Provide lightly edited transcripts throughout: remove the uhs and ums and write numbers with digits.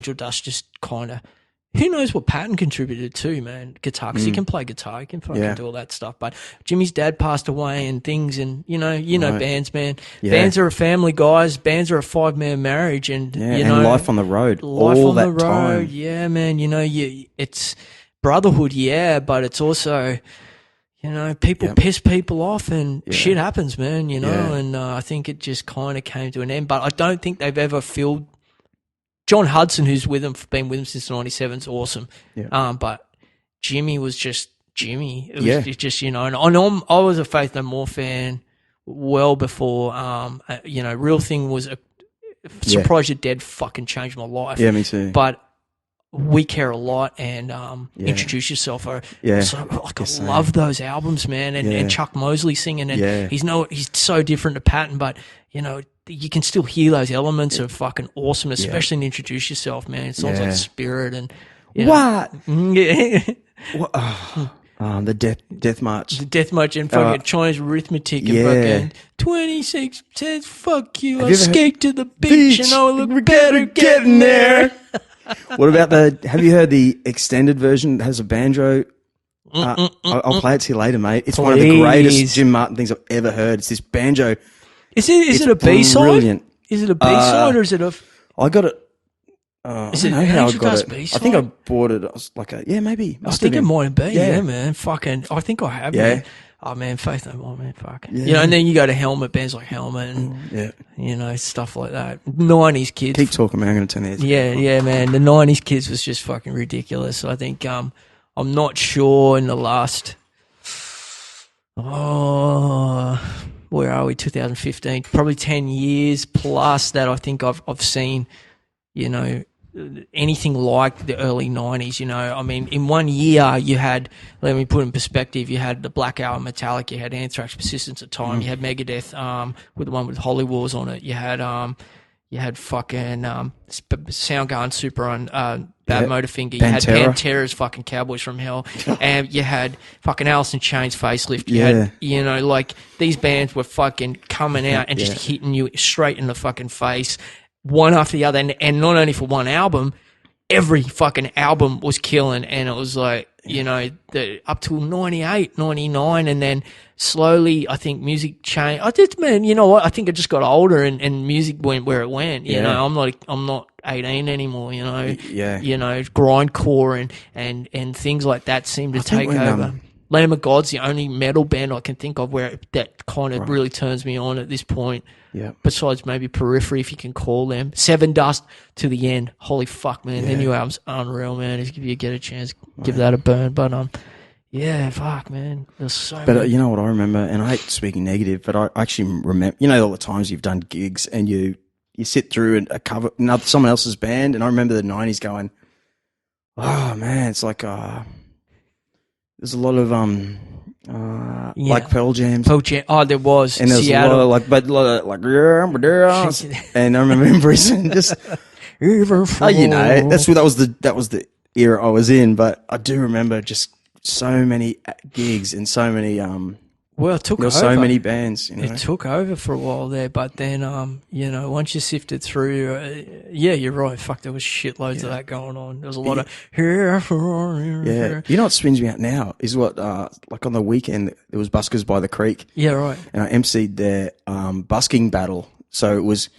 Angel Dust just kind of, who knows what Patton contributed to, man, guitar, because he can play guitar, he can fucking do all that stuff. But Jimmy's dad passed away and things, and, you know bands, man. Yeah. Bands are a family, guys. Bands are a 5-man marriage, and, you know. And life on the road. Life all on that the road, time. yeah, man. You know, it's brotherhood, yeah, but it's also, you know, people piss people off and shit happens, man, you know, and I think it just kind of came to an end. But I don't think they've ever filled. John Hudson, who's with them, been with them since '97, is awesome. Yeah. But Jimmy was just Jimmy. It was just, you know, and I was a Faith No More fan well before, you know, Real Thing was a Surprise You're Dead fucking changed my life. Yeah, me too. But We Care a Lot and Introduce Yourself. I love those albums, man. And Chuck Mosley singing, and he's so different to Patton, but you know, you can still hear those elements of fucking awesome, especially in Introduce Yourself, man. It sounds like Spirit and what? Yeah. The death march. The Death March and fucking Chinese arithmetic and fucking 26 says fuck you. I skate to the beach and I look better getting there. What about have you heard the extended version that has a banjo? I'll play it to you later, mate. It's one of the greatest Jim Martin things I've ever heard. It's this banjo. Is it a B-side? Brilliant. Is it a B-side or is it a... I got it. Is it I don't know how I got it. B-side? I think I bought it. I was like maybe. I think it might be. Yeah, man. Fucking, I think I have. Yeah. Man. Oh man, Faith No More, man. Fuck. Yeah. You know, and then you go to Helmet, bands like Helmet, and you know, stuff like that. 90s kids. Keep talking, man. I'm going to turn the headset. Yeah, man. The 90s kids was just fucking ridiculous. I think I'm not sure in the last. Where are we? 2015. Probably 10 years plus that I think I've seen, you know, anything like the early 90s, you know. I mean, in 1 year you had, let me put it in perspective, you had the Black Album, Metallica, you had Anthrax, Persistence of Time, you had Megadeth with the one with Holy Wars on it, you had fucking Soundgarden, Super on Bad Motorfinger, you had Pantera's fucking Cowboys from Hell, and you had fucking Alice in Chains, Facelift, you had, you know, like, these bands were fucking coming out and just hitting you straight in the fucking face, one after the other, and not only for one album, every fucking album was killing, and it was like, you know, up till 98, 99, and then slowly I think music changed. You know what, I think I just got older and music went where it went, you know. I'm not 18 anymore, you know. You know, grindcore and things like that seem to take over. Lamb of God's the only metal band I can think of where that kind of really turns me on at this point. Yeah. Besides maybe Periphery, if you can call them. Seven Dust to the End. Holy fuck, man. The new album's unreal, man. If you get a chance, give that a burn. But yeah, fuck, man. There's so But you know what I remember, and I hate speaking negative, but I actually remember, you know, all the times you've done gigs and you sit through a cover someone else's band, and I remember the 90s going, oh man, it's like there's a lot of like Pearl Jam. Oh, there was. And there's Seattle. a lot of and I remember in Brisbane just you know, that was the era I was in, but I do remember just so many gigs and so many it took over. So many bands, you know. It took over for a while there, but then, you know, once you sifted through, you're right. Fuck, there was shitloads of that going on. There was a lot of Yeah. You know what spins me out now is what, like on the weekend, there was Buskers by the Creek. Yeah, right. And I emceed their busking battle. So it was,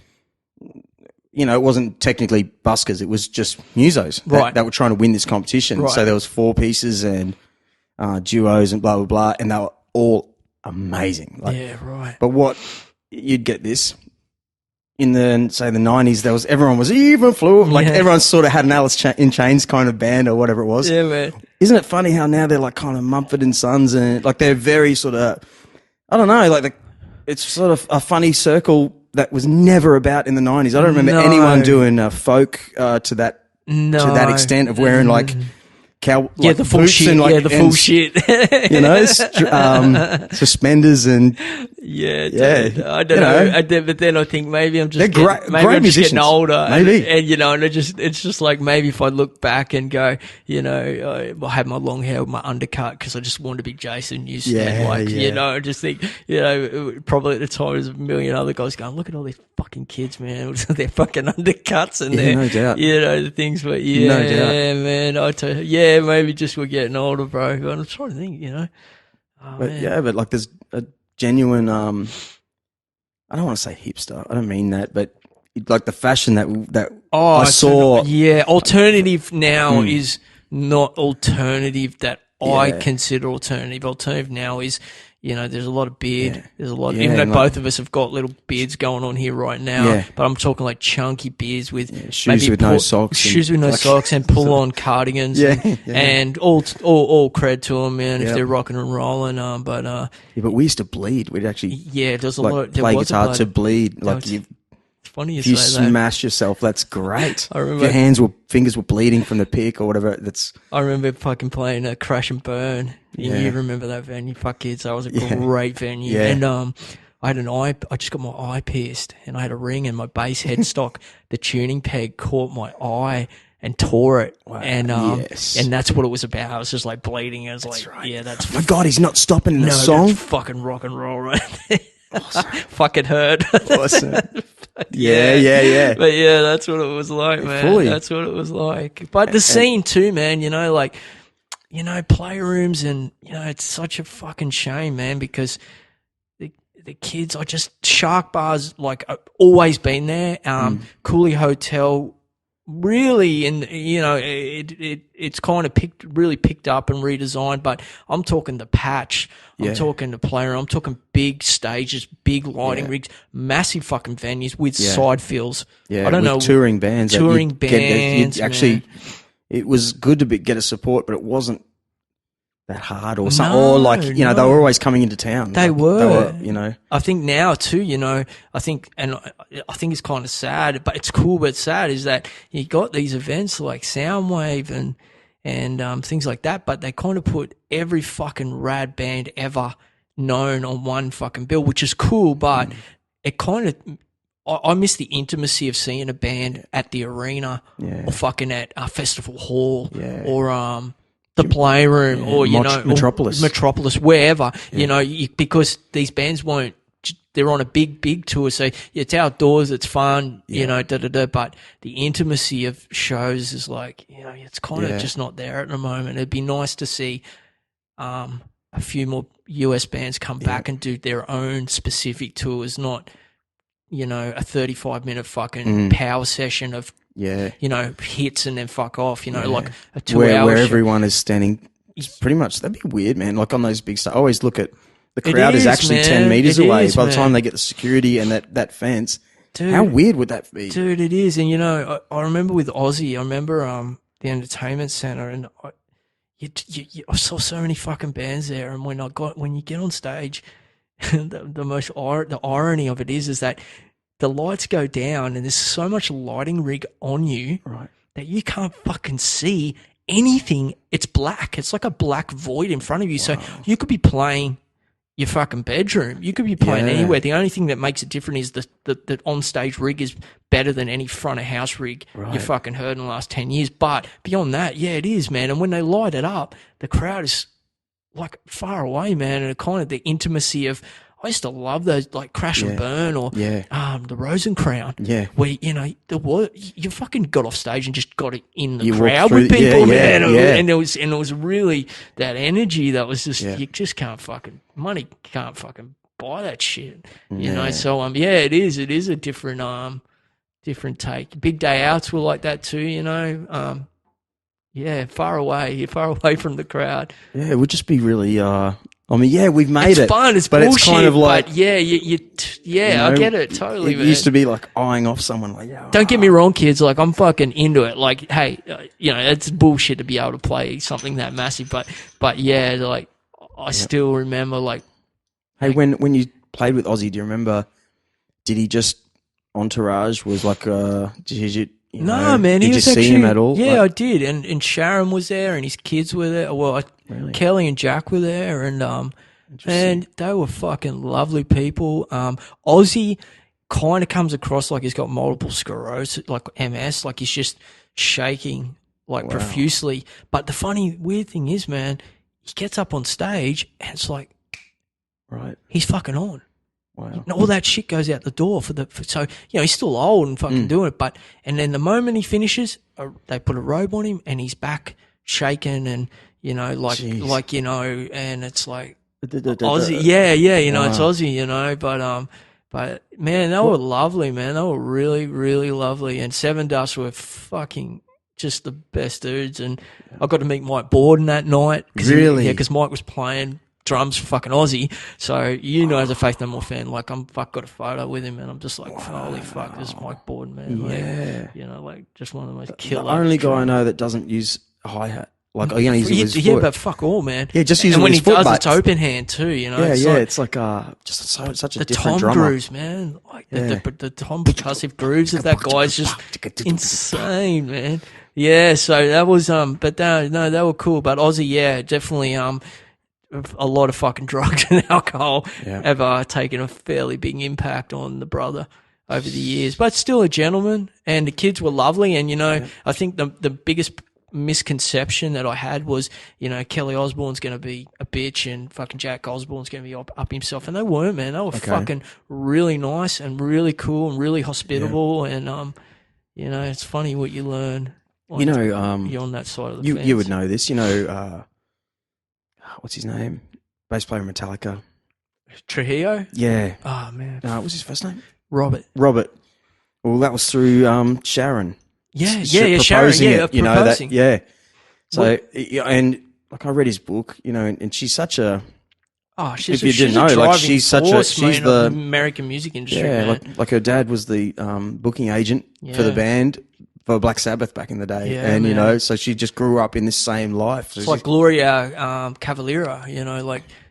you know, it wasn't technically buskers. It was just musos that were trying to win this competition. Right. So there was 4 pieces and duos and blah, blah, blah. And they were all amazing. Like, yeah, right. But what you'd get this in the 90s, everyone was even fluid. Like everyone sort of had an Alice in Chains kind of band or whatever it was. Yeah, man. Isn't it funny how now they're like kind of Mumford and Sons and like they're very sort of, I don't know, like it's sort of a funny circle that was never about in the 90s. I don't remember anyone doing folk to that extent of wearing like the full shit. And, like, the full shit. You know, suspenders and Yeah, Yeah, dude. I don't you know. know. But then I think maybe I'm just They're great- maybe great I'm just getting musicians. older, Maybe. and and it's just like maybe if I look back and go, I had my long hair with my undercut because I just wanted to be Jason Newsted, Yeah, yeah. I just think, probably at the time there's a million other guys going, look at all these fucking kids, man, with their fucking undercuts and their, no doubt. the things, but No doubt. man, I tell you, yeah, maybe just we're getting older, bro. But I'm trying to think, oh, But man. yeah, but like there's a genuine, I don't want to say hipster. I don't mean that, but like the fashion that I saw. Yeah, alternative now is not alternative that I Yeah. consider alternative. Alternative now is, there's a lot of beard. Yeah. There's a lot, Yeah, even though and both of us have got little beards going on here right now. Yeah. But I'm talking like chunky beards with shoes maybe with no socks. shoes with no socks and pull on cardigans. Yeah, and, yeah. and all cred to them, man, if Yep. they're rocking and rolling. But Yeah, but we used to bleed. We'd actually there's a like lot. There play was a guitar blood. to bleed. Like was- you, It's funny you if you say that. smash yourself, that's great. I remember- if your fingers were bleeding from the pick or whatever. That's I remember fucking playing a Crash and Burn. Yeah. You remember that venue? Fuck kids, that was a Yeah. great venue. Yeah. And I had I just got my eye pierced, and I had a ring, and my bass headstock, the tuning peg caught my eye and tore it. Wow. And Yes. and that's what it was about. I was just like bleeding. I was That's like, right. yeah, that's oh my god, he's not stopping in the no, song. that's fucking rock and roll right there. Fucking hurt. Awesome. Yeah. But yeah, that's what it was like, man. Fully. That's what it was like. But the scene too, man, playrooms and, it's such a fucking shame, man, because the kids are just shark bars, like always been there. Cooley Hotel really, and it's kind of really picked up and redesigned, but I'm talking the Patch, I'm Yeah. talking the Playroom, I'm talking big stages, big lighting Yeah. rigs, massive fucking venues with Yeah. side fills. Yeah, I don't with know, touring bands. that touring you'd get- that you'd bands, actually, man. it was good to get a support, but it wasn't that hard or something. No, Or like they no. were always coming into town. They Like, were. I I think now too, I think it's kind of sad, but it's cool, but sad is that you got these events like Soundwave and things like that, but they kind of put every fucking rad band ever known on one fucking bill, which is cool, but it kind of, I miss the intimacy of seeing a band at the arena Yeah. or fucking at a festival hall Yeah. or the Playroom or Metropolis. wherever, because these bands won't, they're on a big tour, so it's outdoors, it's fun, but the intimacy of shows is like, it's kind of just not there at the moment. It'd be nice to see a few more US bands come back and do their own specific tours, not, a 35-minute fucking power session of hits and then fuck off, like a 2-hour where show. everyone is standing. It's pretty much, that'd be weird, man. Like on those big stuff, I always look at the crowd is actually man. 10 meters It away. is, By the time man. they get the security and that fence, Dude. how weird would that be? Dude, it is. And, I remember with Aussie, I remember the entertainment center, and I saw so many fucking bands there. And when you get on stage, the irony of it is that the lights go down and there's so much lighting rig on you Right. that you can't fucking see anything. It's black. It's like a black void in front of you. So you could be playing your fucking bedroom. You could be playing Yeah. anywhere. The only thing that makes it different is the on-stage rig is better than any front-of-house rig Right. you fucking heard in the last 10 years. But beyond that, yeah, it is, man. And when they light it up, the crowd is like far away, man. And kind of the intimacy of, I used to love those, like Crash and Burn or Yeah. the Rosencrown. Yeah. Where, you fucking got off stage and just got it in the You walked crowd through- with people, yeah, man. yeah. And it was really that energy that was just, Yeah. you just can't fucking, money can't fucking buy that shit. Yeah. So, it is a different, different take. Big day outs were like that too, far away from the crowd. Yeah, it would just be really, we've made It's it. fun, it's but bullshit, it's kind of like, but I get it totally, it man. used to be like eyeing off someone like, Don't get me wrong, kids. Like, I'm fucking into it. Like, hey, it's bullshit to be able to play something that massive. But yeah, like, I still remember, like, Hey, when you played with Ozzy, do you remember, did he just, Entourage was like, man, he did you was see actually, him at all? Yeah, Like, I did. And Sharon was there, and his kids were there. Well, really? Kelly and Jack were there, and And they were fucking lovely people. Ozzy kind of comes across like he's got multiple sclerosis, like MS, like he's just shaking like profusely. But the funny, weird thing is, man, he gets up on stage and it's like, he's fucking on. Wow. And all that shit goes out the door so, he's still old and fucking doing it. And then the moment he finishes, they put a robe on him and he's back shaking and, and it's like Ozzy. Yeah. It's Ozzy, but man, they were lovely, man. They were really, really lovely. And Seven Dust were fucking just the best dudes. And I got to meet Mike Borden that night. Really? Because Mike was playing drums for fucking Ozzy. So, as a Faith No More fan, like got a photo with him and I'm just like, holy fuck, this is Mike Borden, man. Yeah. Like just one of the most killer. The only guy I know that doesn't use a hi-hat. Like, he only uses his foot. Yeah, but fuck all, man. Yeah, just use and when his he foot, does, it's open hand too, it's like just such a the different tom drummer. grooves, man. Like the tom percussive grooves of that guy is just insane, man. Yeah, so that was but they were cool. But Ozzy, definitely a lot of fucking drugs and alcohol have taken a fairly big impact on the brother over the years. But still a gentleman, and the kids were lovely. And I think the biggest misconception that I had was, Kelly Osbourne's going to be a bitch and fucking Jack Osbourne's going to be up himself, and they weren't, man. They were fucking really nice and really cool and really hospitable, and it's funny what you learn. You're on that side of the fence. You would know this, what's his name? Bass player in Metallica. Trujillo? Yeah. Oh, man. What's his first name? Robert. Well, that was through Sharon. Yeah, Sharon. Proposing. So, and like I read his book, and she's such a. Oh, she's the American music industry. Yeah, man. like her dad was the booking agent for the band for Black Sabbath back in the day, and so she just grew up in this same life. So it's like Gloria Cavalera,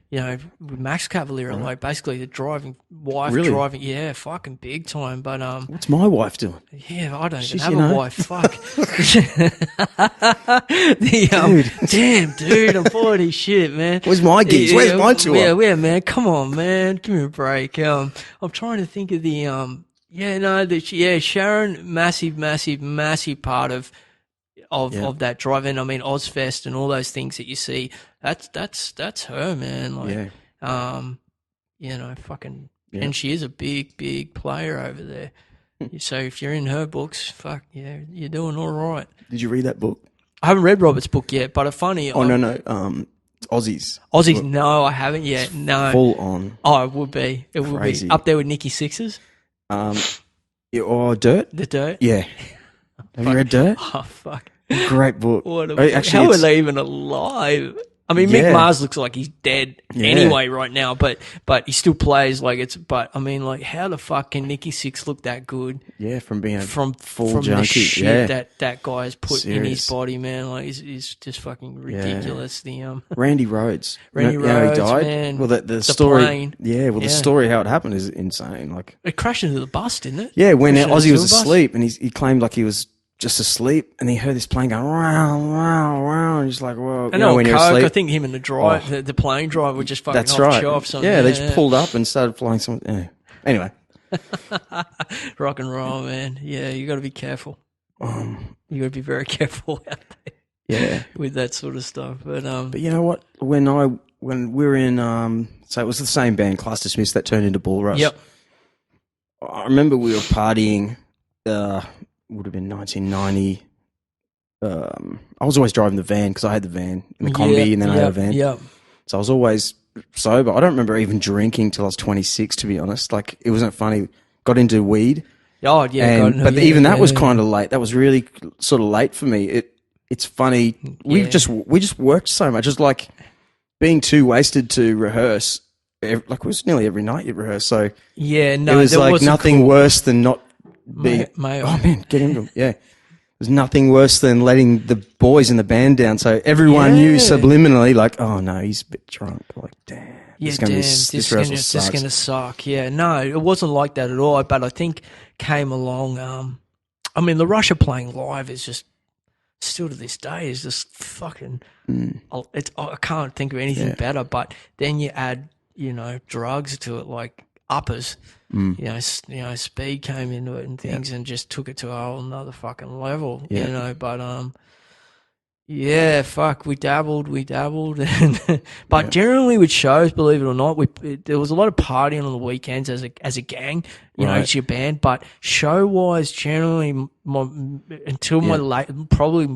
with Max Cavalera, like basically the driving, fucking big time. But what's my wife doing? Yeah, I don't even have a wife. Fuck. Damn, dude, I'm 40 shit, man. Where's my gigs? Where's my tour? Yeah, man. Come on, man. Give me a break. I'm trying to think of Sharon, massive part of that drive-in. I mean, Ozfest and all those things that you see. That's her, man. Like, and she is a big player over there. So if you're in her books, fuck yeah, you're doing all right. Did you read that book? I haven't read Robert's book yet, but it's funny. Oh no, it's Aussies. No, I haven't yet. No, full on. Oh, it would be. It would be up there with Nikki Sixx's. Or Dirt. The Dirt. Yeah. Have you read Dirt? Oh fuck. Great book. How are they even alive? I mean, Mick Mars looks like he's dead anyway right now, but he still plays like it's. But I mean, like, how the fuck can Nikki Sixx look that good? Yeah, from being from junkie. The shit that guy has put in his body, man. Like, he's just fucking ridiculous. The Randy Rhoads. Rhoads, how he died. Man, well, the story. Plane. Yeah, well, the story how it happened is insane. Like, it crashed into the bus, didn't it? Yeah, when Ozzy was asleep, and he claimed like he was just asleep, and he heard this plane going round, round, round. He's like, "Whoa!" I know when you're asleep. I think him and the plane driver were just fucking off. Yeah, they just pulled up and started flying some. Yeah. Anyway, rock and roll, man. Yeah, you got to be careful. You got to be very careful out there. Yeah, with that sort of stuff. But you know what? When we were in, so it was the same band, Class Dismissed, that turned into Bull Rush. Yep. I remember we were partying. Would have been 1990. I was always driving the van because I had the van in the combi, and then I had a van. Yeah. So I was always sober. I don't remember even drinking till I was 26, to be honest. Like, it wasn't funny. Got into weed. Oh yeah. But even that was kind of late. That was really sort of late for me. It's funny. We just worked so much. It's like being too wasted to rehearse. Like, it was nearly every night you rehearse. So yeah, no, it was like nothing worse than not. Oh man, get into them. Yeah. There's nothing worse than letting the boys in the band down. So everyone knew subliminally, like, oh no, he's a bit drunk. Like, damn. Yeah, this is going to suck. Yeah, no, it wasn't like that at all. But I think came along, I mean, the Russia playing live is just still to this day is just fucking. Mm. I can't think of anything Yeah. better. But then you add, drugs to it, like uppers. Speed came into it and things, and just took it to a whole another fucking level. Yeah. But yeah, fuck, we dabbled, and but Yeah. generally with shows, believe it or not, there was a lot of partying on the weekends as a gang, Right. it's your band. But show wise, generally, until my Yeah. late, probably